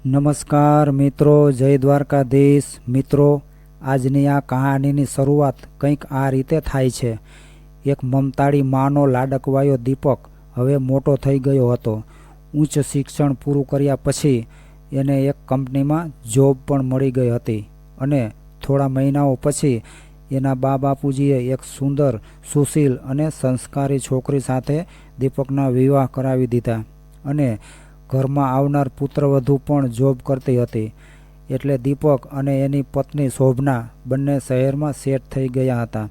નમસ્કાર મિત્રો, જય દ્વારકાધીશ મિત્રો। આજની આ કહાનીની શરૂઆત કંઈક આ રીતે થાય છે। એક મમતાળી માનો લાડકવાયો દીપક હવે મોટો થઈ ગયો હતો। ઉચ્ચ શિક્ષણ પૂરું કર્યા પછી એને એક કંપનીમાં જોબ પણ મળી ગઈ હતી અને થોડા મહિનાઓ પછી એના બા બાપુજીએ એક સુંદર, સુશીલ અને સંસ્કારી છોકરી સાથે દીપકના વિવાહ કરાવી દીધા અને ઘરમાં આવનાર પુત્રવધુ પણ જોબ કરતી હતી, એટલે દીપક અને એની પત્ની શોભના બંને શહેરમાં સેટ થઈ ગયા હતા।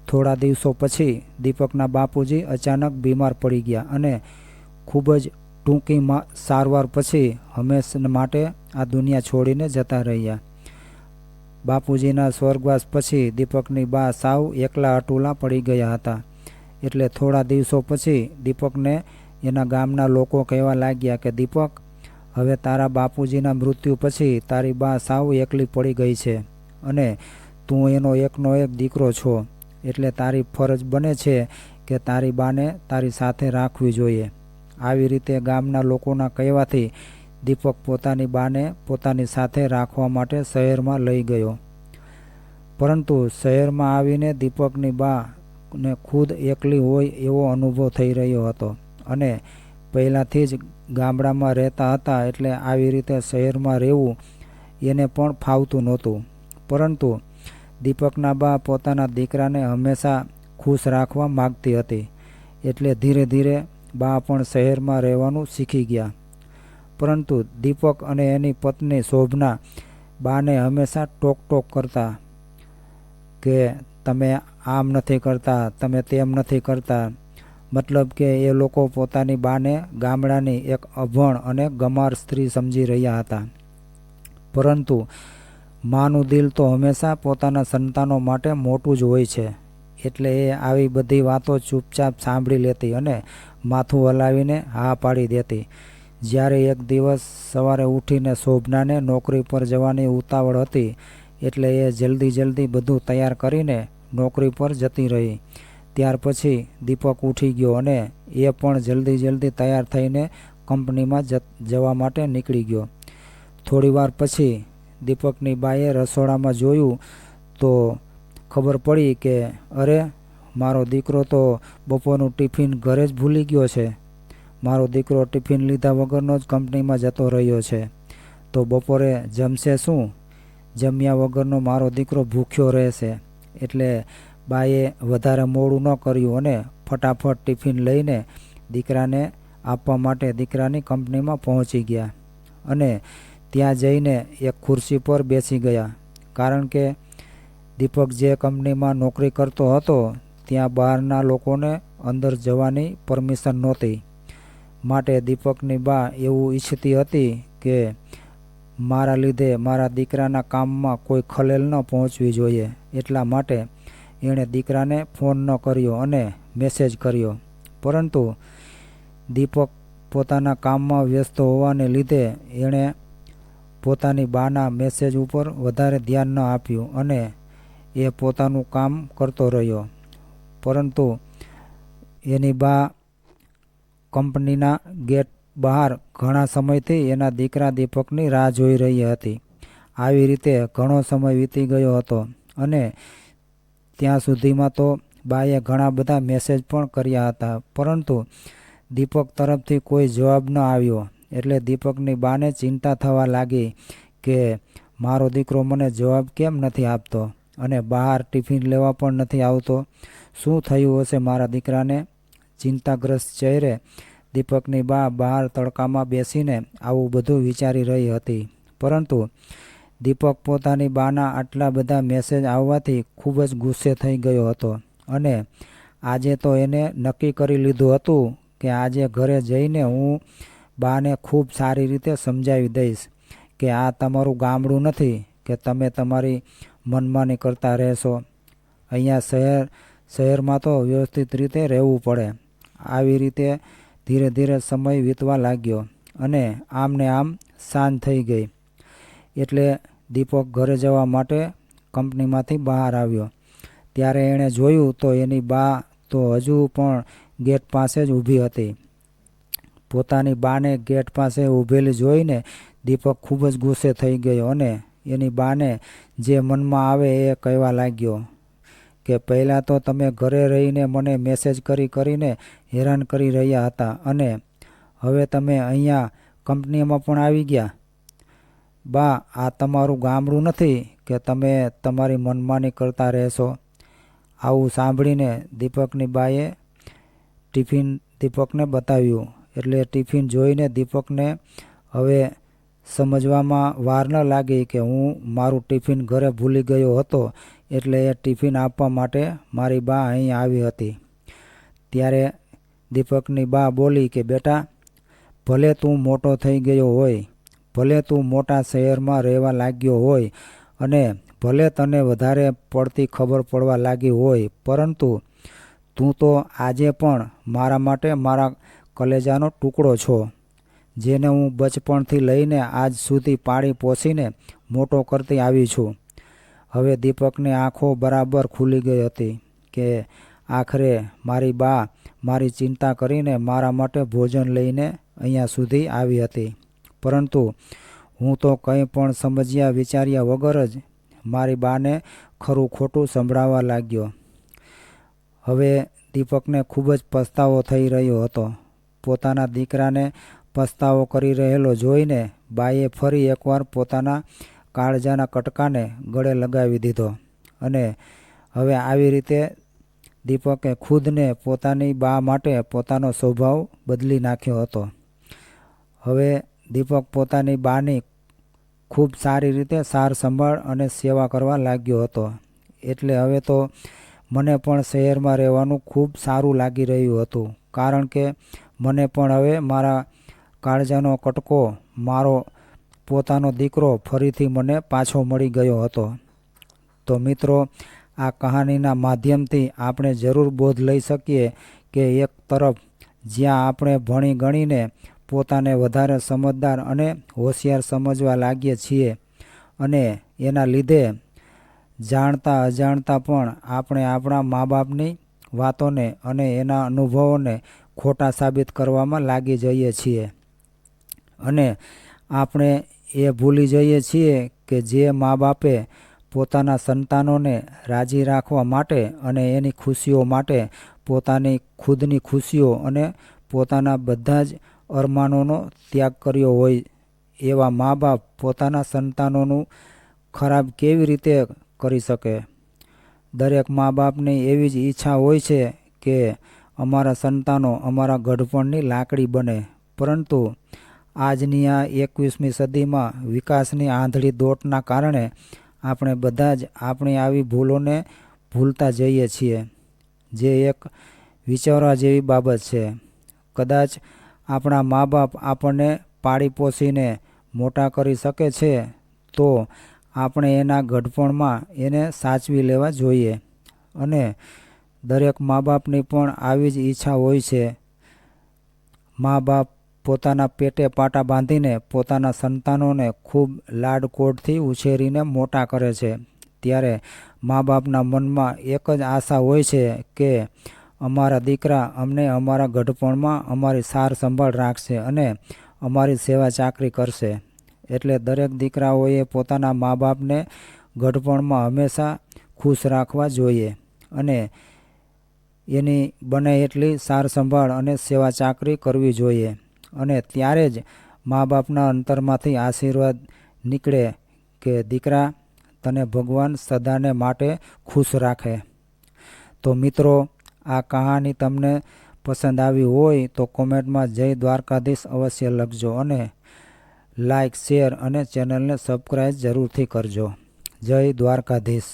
થોડા દિવસો પછી દીપકના બાપુજી અચાનક બીમાર પડી ગયા અને ખૂબ જ ટૂંકી સારવાર પછી હંમેશા માટે આ દુનિયા છોડીને જતા રહ્યા। બાપુજીના સ્વર્ગવાસ પછી દીપકની બા સાવ એકલા અટુલા પડી ગયા હતા, એટલે થોડા દિવસો પછી દીપકને એના ગામના લોકો કહેવા લાગ્યા કે દીપક, હવે તારા બાપુજીના મૃત્યુ પછી તારી બા સાવ એકલી પડી ગઈ છે અને તું એનો એકનો એક દીકરો છો, એટલે તારી ફરજ બને છે કે તારી બાને તારી સાથે રાખવી જોઈએ। આવી રીતે ગામના લોકોના કહેવાથી દીપક પોતાની બાને પોતાની સાથે રાખવા માટે શહેરમાં લઈ ગયો। પરંતુ શહેરમાં આવીને દીપકની બાને ખુદ એકલી હોય એવો અનુભવ થઈ રહ્યો હતો અને પહેલાંથી જ ગામડામાં રહેતા હતા, એટલે આવી રીતે શહેરમાં રહેવું એને પણ ફાવતું નહોતું। પરંતુ દીપકના બા પોતાના દીકરાને હંમેશા ખુશ રાખવા માગતી હતી, એટલે ધીરે ધીરે બા પણ શહેરમાં રહેવાનું શીખી ગયા। પરંતુ દીપક અને એની પત્ની શોભના બાને હંમેશા ટોક કરતા કે તમે આમ નથી કરતા, તમે તેમ નથી કરતા। મતલબ કે એ લોકો પોતાની બાને ગામડાની એક અભણ અને ગમાર સ્ત્રી સમજી રહ્યા હતા। પરંતુ માનું દિલ તો હંમેશા પોતાના સંતાનો માટે મોટું જ હોય છે, એટલે એ આવી બધી વાતો ચૂપચાપ સાંભળી લેતી અને માથું હલાવીને હા પાડી દેતી। જ્યારે એક દિવસ સવારે ઉઠીને શોભનાને નોકરી પર જવાની ઉતાવળ હતી, એટલે એ જલ્દી બધું તૈયાર કરીને નોકરી પર જતી રહી। ત્યાર પછી દીપક ઉઠી ગયો અને એ પણ જલ્દી તૈયાર થઈને કંપનીમાં જવા માટે નીકળી ગયો। થોડીવાર પછી દીપકની બાએ રસોડામાં જોયું તો ખબર પડી કે અરે, મારો દીકરો તો બપોરનું ટિફિન ઘરે જ ભૂલી ગયો છે। મારો દીકરો ટિફિન લીધા વગરનો જ કંપનીમાં જતો રહ્યો છે, તો બપોરે જમશે શું? જમ્યા વગરનો મારો દીકરો ભૂખ્યો રહેશે। એટલે બાએ વધારે મોડું ન કર્યું અને ફટાફટ ટિફિન લઈને દીકરાને આપવા માટે દીકરાની કંપનીમાં પહોંચી ગયા અને ત્યાં જઈને એક ખુરશી પર બેસી ગયા, કારણ કે દીપક જે કંપનીમાં નોકરી કરતો હતો ત્યાં બહારના લોકોને અંદર જવાની પરમિશન નહોતી। માટે દીપકની બા એવું ઈચ્છતી હતી કે મારા લીધે મારા દીકરાના કામમાં કોઈ ખલેલ ન પહોંચવી જોઈએ, એટલા માટે એણે દીકરાને ફોન ન કર્યો અને મેસેજ કર્યો। પરંતુ દીપક પોતાના કામમાં વ્યસ્ત હોવાને લીધે એણે પોતાની બાના મેસેજ ઉપર વધારે ધ્યાન ન આપ્યું અને એ પોતાનું કામ કરતો રહ્યો। પરંતુ એની બા કંપનીના ગેટ બહાર ઘણા સમયથી એના દીકરા દીપકની રાહ જોઈ રહી હતી। આવી રીતે ઘણો સમય વીતી ગયો હતો અને ત્યાં સુધીમાં તો બાએ ઘણા બધા મેસેજ પણ કર્યા હતા, પરંતુ દીપક તરફથી કોઈ જવાબ ન આવ્યો। એટલે દીપકની બાને ચિંતા થવા લાગી કે મારો દીકરો મને જવાબ કેમ નથી આપતો અને બહાર ટિફિન લેવા પણ નથી આવતો, શું થયું હશે મારા દીકરાને? ચિંતાગ્રસ્ત ચહેરે દીપકની બા બહાર તડકામાં બેસીને આવું બધું વિચારી રહી હતી। પરંતુ દીપક પોતાની બાના આટલા બધા મેસેજ આવવાથી ખૂબ જ ગુસ્સે થઈ ગયો હતો અને આજે તો એને નક્કી કરી લીધું હતું કે આજે ઘરે જઈને હું બાને ખૂબ સારી રીતે સમજાવી દઈશ કે આ તમારું ગામડું નથી કે તમે તમારી મનમાની કરતા રહેશો। અહીંયા શહેરમાં તો વ્યવસ્થિત રીતે રહેવું પડે। આવી રીતે ધીરે ધીરે સમય વીતવા લાગ્યો અને આમને આમ સાંજ થઈ ગઈ, એટલે દીપક ઘરે જવા માટે કંપનીમાંથી બહાર આવ્યો। ત્યારે એણે જોયું તો એની બા તો હજુ પણ ગેટ પાસે જ ઊભી હતી। પોતાની બાને ગેટ પાસે ઊભેલી જોઈને દીપક ખૂબ જ ગુસ્સે થઈ ગયો અને એની બાને જે મનમાં આવે એ કહેવા લાગ્યો કે પહેલાં તો તમે ઘરે રહીને મને મેસેજ કરીને હેરાન કરી રહ્યા હતા અને હવે તમે અહીંયા કંપનીમાં પણ આવી ગયા. બા, આ તમારું ગામડું નથી કે તમે તમારી મનમાની કરતા રહેશો. આવું સાંભળીને દીપકની બાએ ટિફિન દીપકને બતાવ્યું. એટલે ટિફિન જોઈને દીપકને હવે સમજવામાં વાર ન લાગી કે હું મારું ટિફિન ઘરે ભૂલી ગયો હતો, એટલે એ ટિફિન આપવા માટે મારી બા અહીં આવી હતી. ત્યારે દીપકની બા બોલી કે બેટા, ભલે તું મોટો થઈ ગયો હોય, ભલે તું મોટા શહેરમાં રહેવા લાગ્યો હોય અને ભલે તને વધારે પડતી ખબર પડવા લાગી હોય, પરંતુ તું તો આજે પણ મારા માટે મારા કલેજાનો ટુકડો છો, જેને હું બચપણથી લઈને આજ સુધી પાળી પોસીને મોટો કરતી આવી છું. હવે દીપકની આંખો બરાબર ખુલી ગઈ હતી કે આખરે મારી બા મારી ચિંતા કરીને મારા માટે ભોજન લઈને અહીંયા સુધી આવી હતી, પરંતુ હું તો કંઈ પણ સમજ્યા વિચાર્યા વગર જ મારી બાને ખરું ખોટું સંભળાવવા લાગ્યો. હવે દીપકને ખૂબ જ પસ્તાવો થઈ રહ્યો હતો. પોતાના દીકરાને પસ્તાવો કરી રહેલો જોઈને બાએ ફરી એકવાર પોતાના કાળજાના કટકાને ગળે લગાવી દીધો અને હવે આવી રીતે દીપકે ખુદને પોતાની બા માટે પોતાનો સ્વભાવ બદલી નાખ્યો હતો. હવે દીપક પોતાની બાની ખૂબ સારી રીતે સાર સંભાળ અને સેવા કરવા લાગ્યો હતો. એટલે હવે તો મને પણ શહેરમાં રહેવાનું ખૂબ સારું લાગી રહ્યું હતું, કારણ કે મને પણ હવે મારા કાળજાનો કટકો, મારો પોતાનો દીકરો ફરીથી મને પાછો મળી ગયો હતો. તો મિત્રો, આ કહાનીના માધ્યમથી આપણે જરૂર બોધ લઈ શકીએ કે એક તરફ જ્યાં આપણે ભણી ગણીને પોતાને વધારે સમજદાર અને હોશિયાર સમજવા લાગીએ છીએ અને એના લીધે જાણતા અજાણતા પણ આપણે આપણા મા બાપની વાતોને અને એના અનુભવોને ખોટા સાબિત કરવામાં લાગી જઈએ છીએ અને આપણે એ ભૂલી જઈએ છીએ કે જે મા બાપે પોતાના સંતાનોને રાજી રાખવા માટે અને એની ખુશીઓ માટે પોતાની ખુદની ખુશીઓ અને પોતાના બધા જ અરમાનોનો ત્યાગ કર્યો હોય, એવા મા બાપ પોતાના સંતાનોનું ખરાબ કેવી રીતે કરી શકે? દરેક મા બાપની એવી જ ઈચ્છા હોય છે કે અમારા સંતાનો અમારા ગઢપણની લાકડી બને, પરંતુ આજની આ 21મી સદીમાં વિકાસની આંધળી દોટના કારણે આપણે બધા જ આપણી આવી ભૂલોને ભૂલતા જઈએ છીએ, જે એક વિચારવા જેવી બાબત છે. કદાચ આપણા મા બાપ આપણને પાળી પોસીને મોટા કરી શકે છે, તો આપણે એના ગઢપણમાં એને સાચવી લેવા જોઈએ. અને દરેક મા બાપની પણ આવી જ ઈચ્છા હોય છે. મા બાપ પોતાના પેટે પાટા બાંધીને પોતાના સંતાનોને ખૂબ લાડકોડથી ઉછેરીને મોટા કરે છે. ત્યારે મા બાપના મનમાં એક જ આશા હોય છે કે અમારા દીકરા અમને અમારા ગઢપણમાં અમારી સાર સંભાળ રાખશે અને અમારી સેવા ચાકરી કરશે. એટલે દરેક દીકરાઓએ પોતાના મા બાપને ગઢપણમાં હંમેશા ખુશ રાખવા જોઈએ અને એની બને એટલી સાર સંભાળ અને સેવા ચાકરી કરવી જોઈએ. અને ત્યારે જ મા બાપના અંતરમાંથી આશીર્વાદ નીકળે કે દીકરા, તને ભગવાન સદાને માટે ખુશ રાખે. તો મિત્રો, આ કહાની તમને પસંદ આવી હોય તો કોમેન્ટમાં જય દ્વારકાધીશ અવશ્ય લખજો અને લાઈક, શેર અને ચેનલને સબસ્ક્રાઈબ જરૂરથી કરજો. જય દ્વારકાધીશ.